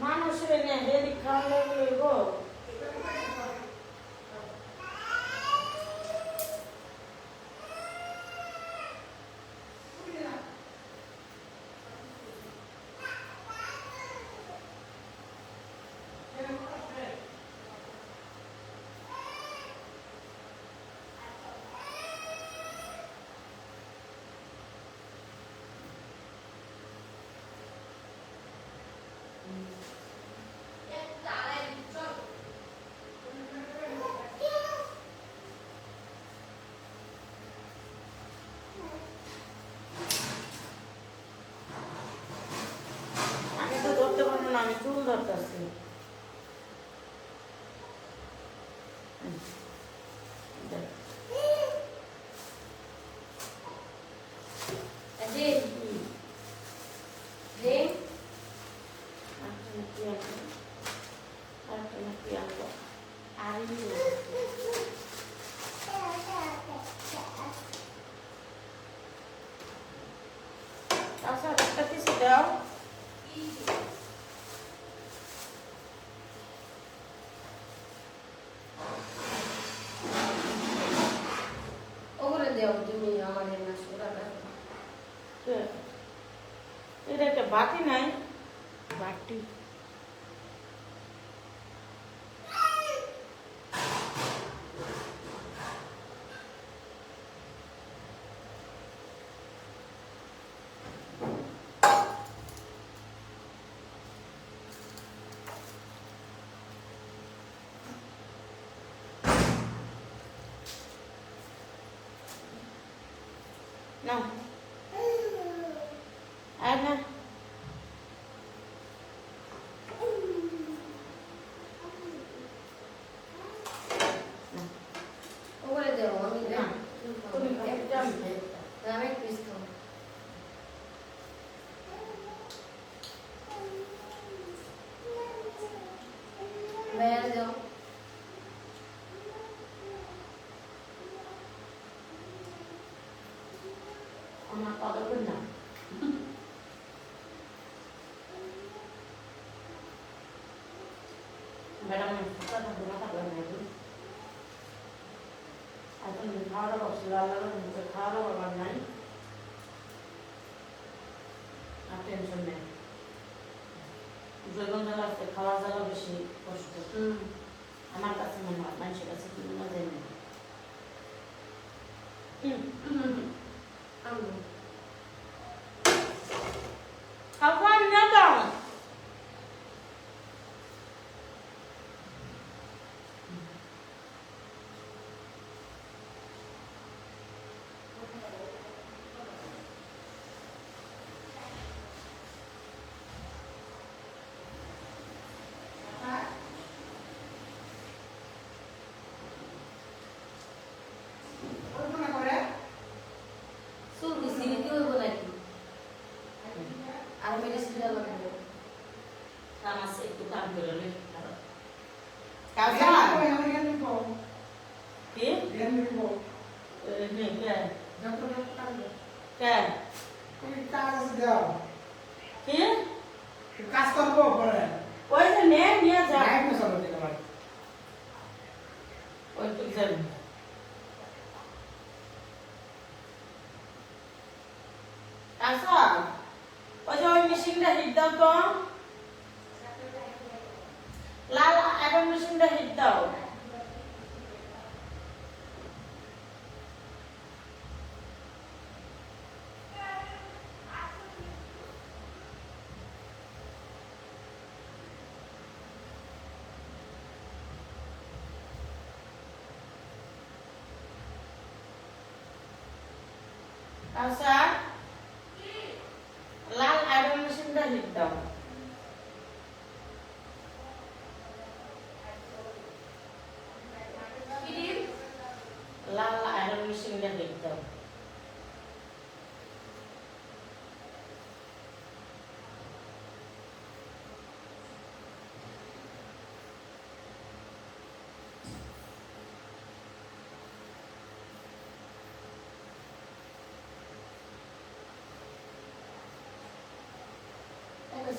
মানুষের এনে হেরি খাওয়ালে লইব আমি তো ধরতে পারবো না আমি চুল ধরতেছি আচ্ছা একটা কিছু দাও ওগুলো দেও তুমি আমাদের না সুরা এটা একটা বাটি নাই বাটি না আর না ওগুলো দেও আমি না তুমি তুমি একটা আমি আমি পিস খাবো বের দাও আমার কথা বল না ম্যাডাম কথা থাকবে না থাকবে না এখন খাওয়া দাওয়া করছিল আল্লাহ মুখে খাওয়া দাওয়া করবার নাই আর টেনশন নেই জৈবন জ্বালা আছে খাওয়া জ্বালা বেশি কষ্ট আমার কাছে মনে হয় মানুষের কাছে কি মনে যায় না খাওয়া না দাও সুর দিছি কি হইব নাকি আর মেডিসিন দেওয়া লাগবে কাম আছে একটু কাম করে নে Casa? কি নে কে কে কাজ করবো পরে ওই যে নে নিয়ে যা লাইট না সব দিতে পারি ওই তো যাবে আচ্ছা ওই যে ওই মেশিনটা হিট দাও তো লাল আয়রন মেশিনটা হিট দাও আচ্ছা লাল আয়রন মেশিনটা হিট দাও লাল আয়রন মেশিনটা হিট দাও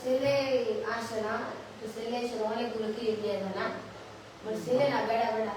ছেলে আসে না, তো ছেলে এসে অনেকগুলো ক্লিপ নিয়ে যায় না, বাট ছেলে না বেড়া বেড়া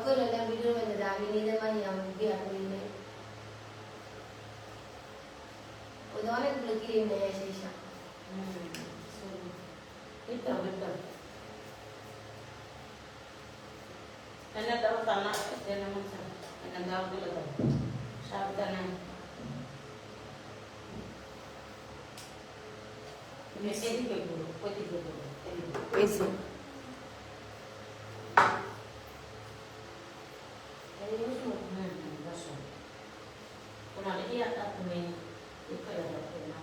কইলো না ভিডিওর মধ্যে যে আমি নিজে মাই আমি বিয়া করি নাই, ওদের অনেকগুলো ক্লিপ নিয়ে এসে এসা Itu. Karena tahu tanah dia nama saya. Karena tahu dulu tahu. Sahabat tanah. Ini sedih ke guru, putih ke guru. এসে Jadi musuh. Musuh. Kuna dia tak punya itu yang tak punya.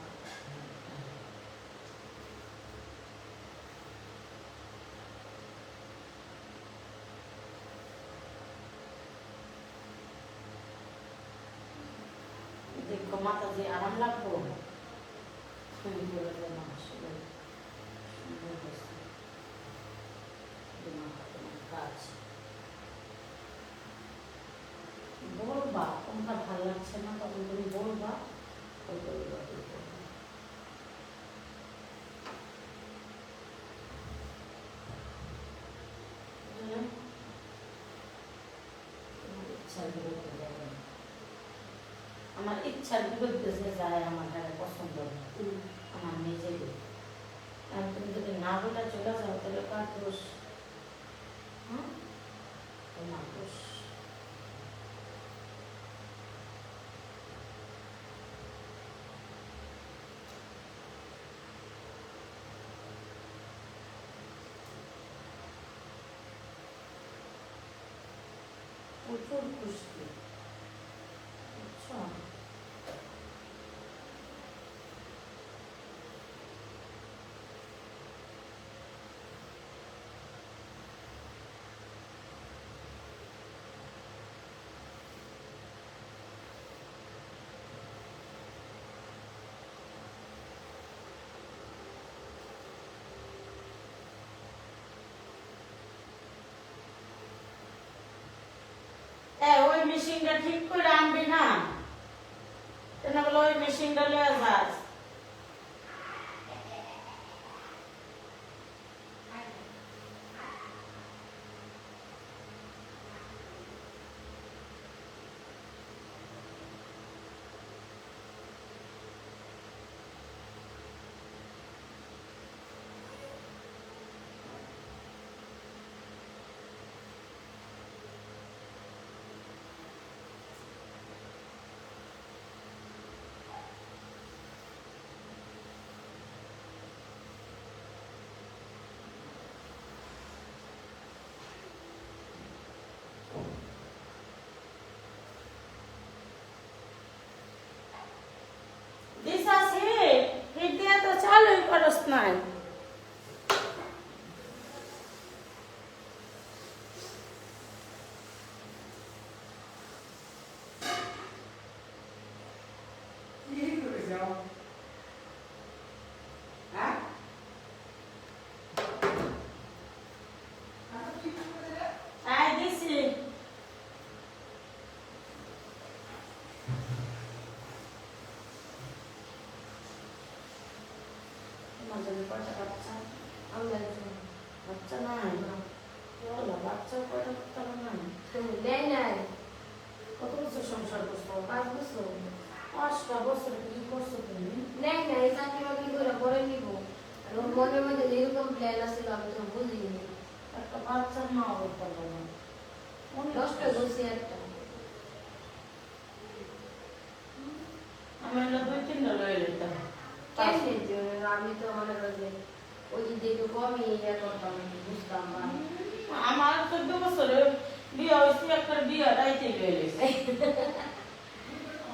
দেখো মাথা যে আরাম লাগবো তুমি বলে যে না আসলে সুন্দর হয়েছে তোমার কাজ বলবা কোনটা ভালো লাগছে না তখন তুমি বলবা ওই করবা তুই করবা বুঝলে? তোমার ইচ্ছার বিরুদ্ধে যাবে না। আমার ইচ্ছার বিরুদ্ধে যে যায় আমার ঘরে পছন্দ না আমার নিজেরই আর তুমি যদি না বলে চলে যাও তাহলে কার দোষ হ্যাঁ তোমার দোষ প্রচুর খুশি আচ্ছা ওই মেশিনটা ঠিক করে আনবি না কেন বলে ওই মেশিনটা লয়ে যাস নাই বাচ্চা নাই বাচ্চা কয়টা করতে নাই নেই নাই কত বছর সংসার করছো 5 বছর 5টা বছর কি করছো তুমি নেই নাই চাকরি বাকরি করে পরে নিব আর ওর মনের মধ্যে এরকম প্ল্যান আছিল আমি তো বুঝিনি একটা বাচ্চা মা করতে পারবো না নষ্ট করছি একটা আমি হলো 2-3টা লয়ে নিতাম কেমনে যে আমি তো মনে করি ওই যে একটু কমই ইয়ে করতাম বুঝতাম না আমার 14 বছরে বিয়ে হয়েছে একটা বিয়ে রাইতে লয়ে গেছে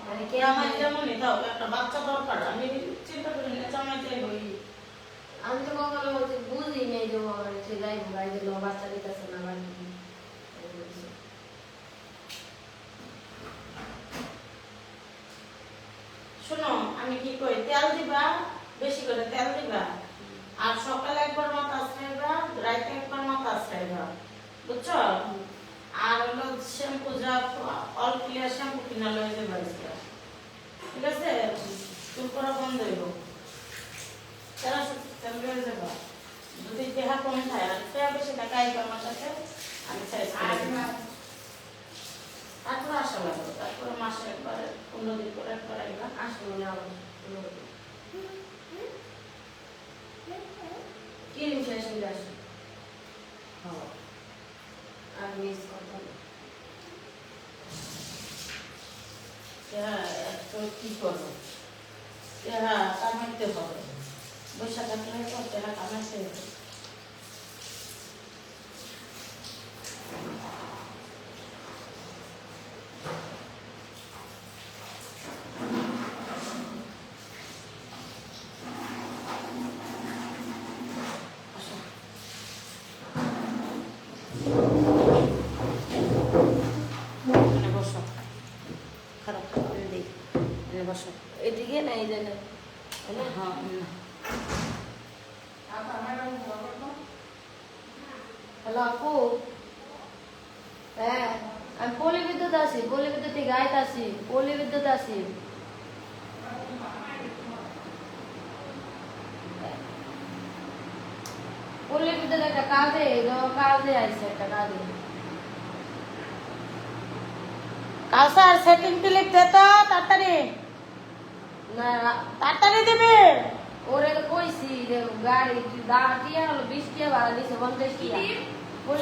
মানে কে আমার যেমনই দাও একটা বাচ্চা দরকার আমি চিন্তা করি না জামাই চাই হই আমি তো কখনো হচ্ছে বুঝি নেই যে আমার সে যাই ভাই দিল বাচ্চা দিতেছে না বাড়ি শোনো আমি কি কই তেল দিবা বেশি করে তেল দিবা আর সকালে একবার মাথা আশ্রাইবা রাতে একবার মাথা আশ্রাইবা বুঝছো আর হলো শ্যাম্পু যা অল ক্লিয়ার শ্যাম্পু কিনা লয়ে যাবা ঠিক আছে চুল করা বন্ধ হইব তেল লয়ে কমে খায় আর সে বেশি টাকা আইবে আমার কাছে আমি সাইজ করে দিই। তারপরে আসা লাগবে তারপরে মাসে একবার 15 দিন করে একবার আইবা আসবো না আবার। কি শেষ হয়ে আসে আর মিস করতাম না। হ্যাঁ একটু কি করবো হ্যাঁ কামাইতে হবে বৈশাখ থাকলে তো হ্যাঁ কামাইতে হবে। আসো। এখানে বসো খারাপ করে দিই এখানে বসো এদিকে না এই জায়গায় হ্যাঁ হ্যালো আপু হ্যাঁ আমি পল্লী বিদ্যুৎ আছি পল্লী বিদ্যুৎ থেকে আইতে আসি পল্লী বিদ্যুৎ আছি পল্লী বিদ্যুৎ একটা কাজে আইছে একটা কাজে কাউসার সেটিং ক্লিপ দে তো তাড়াতাড়ি না তাড়াতাড়ি দিবি ওরে তো কইছি যে গাড়ি টিয়া হলো 20 টিয়া ভাড়া দিছে 50 টিয়া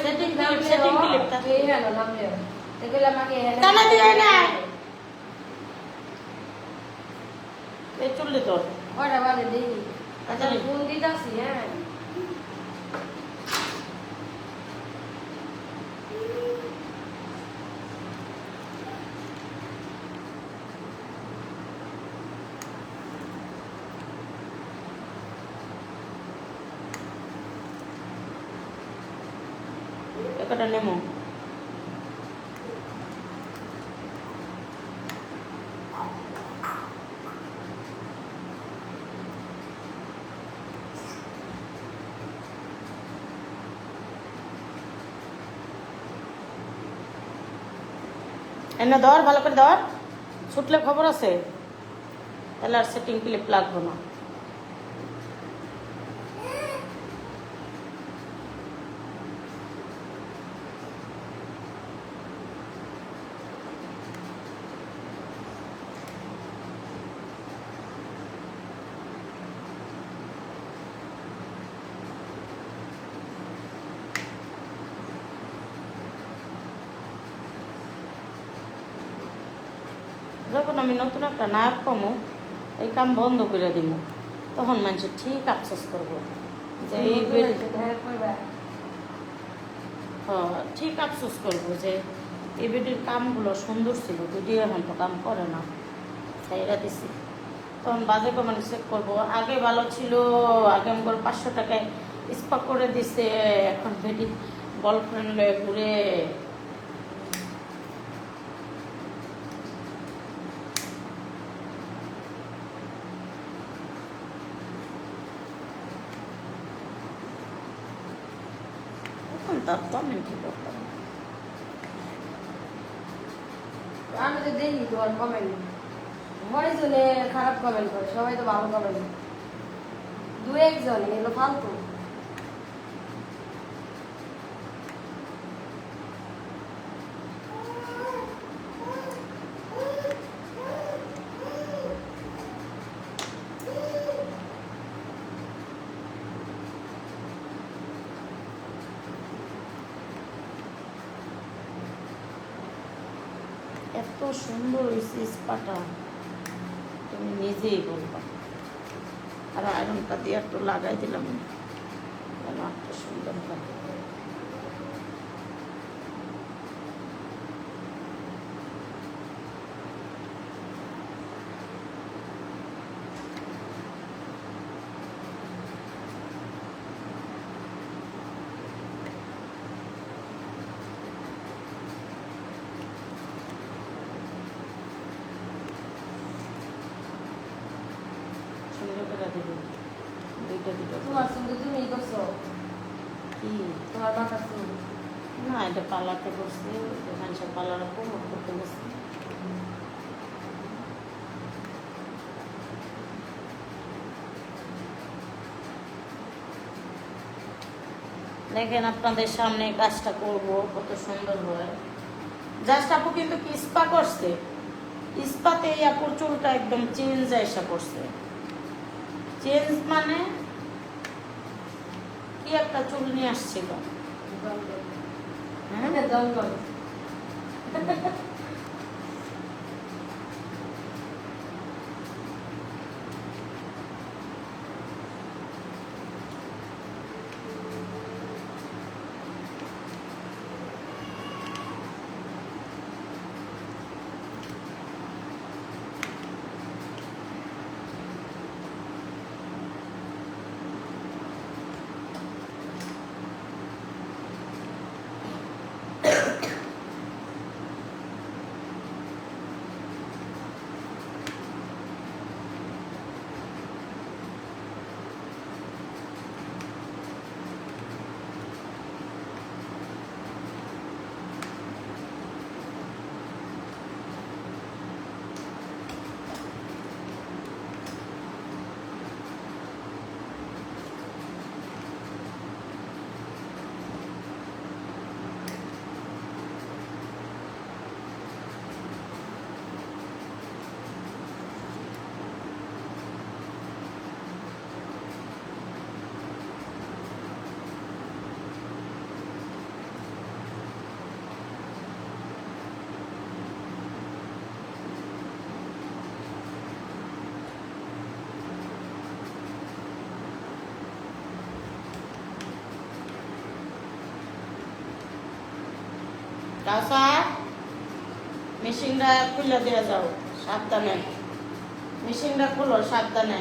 Setting clip, তা তো। এই হলো নামলে এগুলো আমাকে কেন দিয়ে না? এই চললি তোর কয়টা বাজে দেখি আচ্ছা তাড়াতাড়ি। ফোন দিতাছি হ্যাঁ একটা নেমো এনে ধর ভালো করে ধর ছুটলে খবর আছে তাহলে আর সেটিং ক্লিপ লাগবে না যখন আমি নতুন একটা নায়ক কমো এই কাম বন্ধ করে দিব তখন মানুষ ঠিক আফসোস করবো যে এই ঠিক আফসোস করবো যে এই ভিডিওর কামগুলো সুন্দর ছিল ভিডিও এখন তো কাম করে না সাইরা দিছি তখন বাজে কমেন্ট চেক করবো আগে ভালো ছিল আগে আমার 500 টাকায় স্পা করে দিছে এখন ভিডিও গার্লফ্রেন্ড লয়ে ঘুরে এখন তার কমেন্ট কি করতাম আমি তো দেখি তোমার কমেন্ট জনে খারাপ কমেন্ট করে সবাই তো ভালো কমেন্ট দু একজন এগুলো ফালতু এত সুন্দর হয়েছে স্পাটা তুমি নিজেই বলবা আর আয়রনটা দিয়ে একটু লাগাই দিলাম যেন এত সুন্দর হয় সুন্দর করে দেবে দুইটা দুটো তোমার সঙ্গে তুমি করছো কি তোমার বাসার সঙ্গে না এটা পার্লারতে বসছে মানুষের পার্লারে প্রমোট করতে বসছে দেখেন আপনাদের সামনে কাজটা করব, কত সুন্দর হয়। জাস্ট আপু কিন্তু কি স্পা করছে, স্পাতে এই আপুর চুলটা একদম চেঞ্জ এসে করছে। চেঞ্জ মানে কি একটা চুল নিয়ে আসছিল, হ্যাঁ দমকল। কাউসার, মেশিনটা খুলে দিয়ে যাও সাবধানে, মেশিনটা খুলো সাবধানে,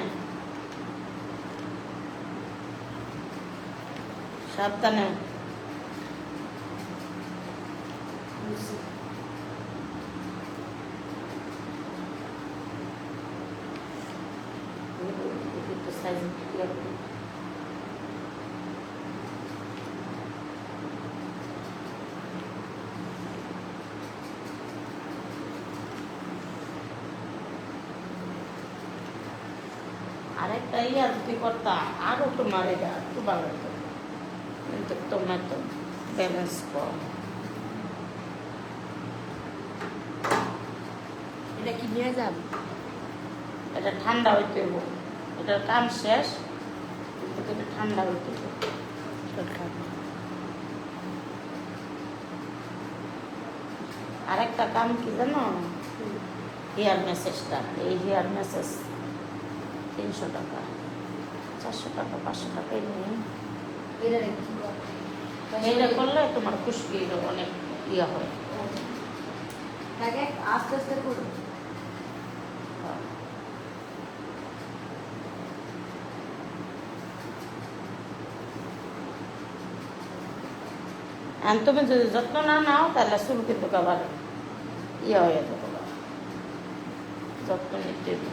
সাবধানে। আরেকটা ইয়া যদি করতা আরো তোমার এটা একটু ভালো হতো, কিন্তু তোমার তো ব্যালেন্স কম। এটা কি নিয়ে যাব? এটা ঠান্ডা হইতে হইব, এটার কাম শেষ, কিন্তু এটা ঠান্ডা হইতে হইব। আরেকটা কাম কি জানো, হেয়ার ম্যাসেজটা, এই হেয়ার ম্যাসেজ 300 টাকা, 400 টাকা, 500 টাকাই নিয়ে এটা কি বল? এটা করলে তোমার খুশকি অনেক ইয়া হয়। তাকে আস্তে আস্তে করো। আর তুমি যদি যত্ন না নাও তাহলে চুল কিন্তু আবার ইয়ে হয়ে যাবে, যত্ন নিতে হবে।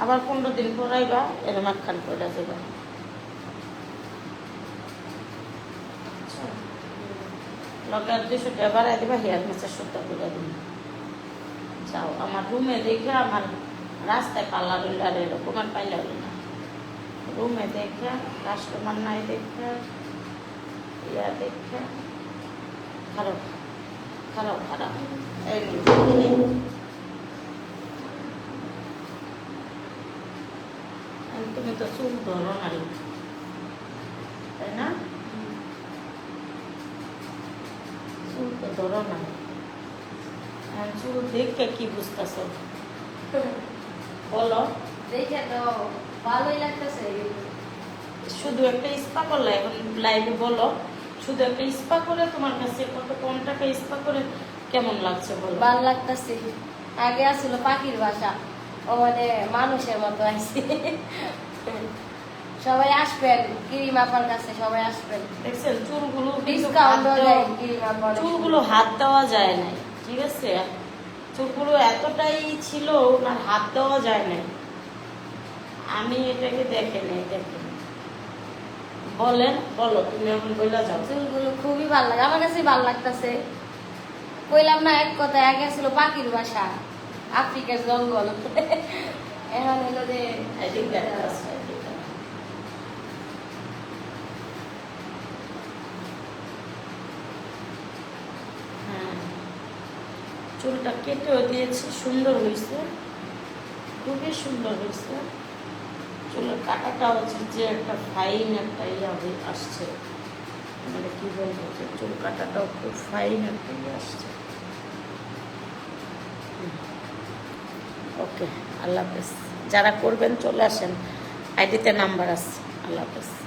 আবার 15 দিন পরাইবা, এরম একখান করে যাবে। লগার 200 টাকা বাড়াই দিবা, হেয়ার ম্যাসেজ সুতা করে দিন। যাও আমার রুমে দেখে, আমার রাস্তায় পার্লার হইলে আর এরকম আর পাইলে হইল না, রুমে দেখে, কাস্টমার নাই দেখে, ইয়া দেখে, খারাপ খারাপ খারাপ। এই তুমি তো চুল ধরো নাই, তাই না? চুল তো ধরো নাই, চুল দেখে কি বুঝতেছ বলো? দেখে তো ভালোই লাগতেছে। শুধু একটা স্পা করলে, এখন লাইভে বলো, শুধু একটা স্পা করে তোমার কাছে কত কম টাকা স্পা করে কেমন লাগছে বলো? ভালো লাগতেছে। আগে আসছিল পাখির বাসা, ও মানে মানুষের মতো আইছে। সবাই আসবেন ক্রিম আপার কাছে, সবাই আসবেন। দেখছেন চুলগুলো ডিসকাউন্ট দেয় ক্রিম আপা। চুলগুলো হাত দেওয়া যায় নাই, ঠিক আছে? চুলগুলো এতটাই ছিল ওনার হাত দেওয়া যায় নাই। আমি এটাকে দেখে নেই, দেখে বলেন, বলো তুমি এখন বইলা যাও। চুলগুলো খুবই ভালো লাগে, আমার কাছে ভালো লাগতেছে। কইলাম না এক কথা, আগে ছিল পাখির বাসা, আফ্রিকার জঙ্গল। এখন হলো যে I think that was, I think that. চুলটা কেটেও দিয়েছি, সুন্দর হয়েছে, খুবই সুন্দর হয়েছে। চুলের কাটাটা হচ্ছে যে একটা ফাইন একটা আসছে, মানে কি বলবো, যে চুল কাটাটাও খুব ফাইন একটা আসছে। ওকে, আল্লাহ হাফেজ। যারা করবেন চলে আসেন, আইডিতে নাম্বার আছে। আল্লাহ হাফেজ।